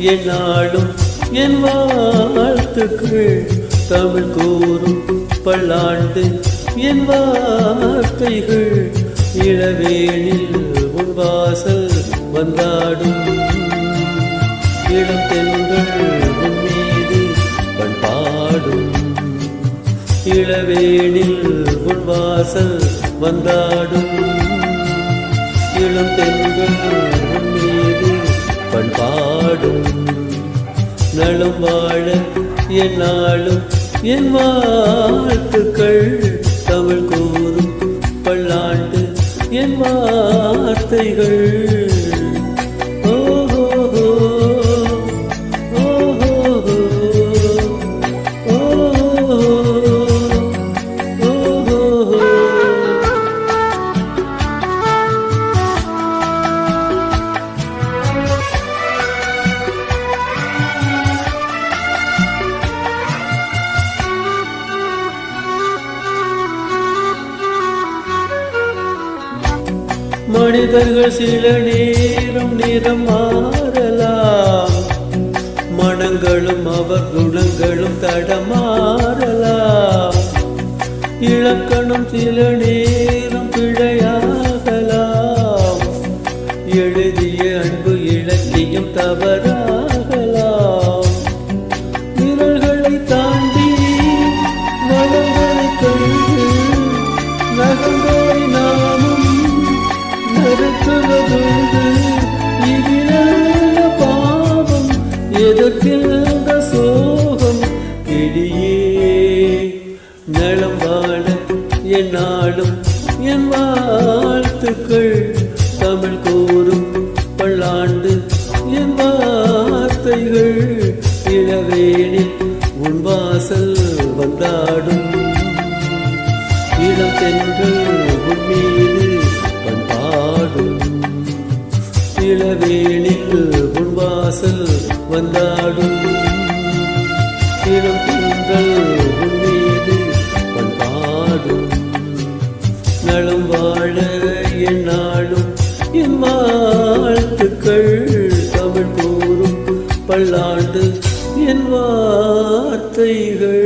என்னாலும் என் வாழ்த்துக்கள் தமிழ் கூறும் பல்லாண்டு என் வார்த்தைகள் இளவேனில் உன் வாசல் வந்தாடும் இளம் தென்றல் உன் மீது பண்பாடும் இளவேனில் உன் வாசல் வந்தாடும் இளம் தென்றல் உன் மீது பண்பாடும் நலம் வாழ என்னாலும் என் வாழ்த்துக்கள் தமிழ் கூறும் பல்லாண்டு என் வார்த்தைகள் மனிதர்கள் சில நேரம் நிறம் மாறலாம் மனங்களும் அவர் குணங்களும் தடமாறலாம் இலக்கணம் சில நேரம் பிழையாகலாம் எழுதிய அன்பு இலக்கியம் தவறாகலாம் விரல்களை தாண்டி மனங்களை கண்டு நகங்களை நாமும் இதில் பாவம் எதற்கின்ற சோகம் இடியே நலம் வாழ என்னாலும் என் வாழ்த்துக்கள் தமிழ் கூறும் பல்லாண்டு என் வார்த்தைகள் இளவேனில் உன் வாசல் வந்தாடும் இளம் தென்றல் உன் மீது இளவேனில் உன் வாசல் வந்தாடும் இளம் தென்றல் உன் மீது பண்பாடும் நலம் வாழ என்னாலும் என் வாழ்த்துக்கள் தமிழ் கூறும் பல்லாண்டு என் வார்த்தைகள்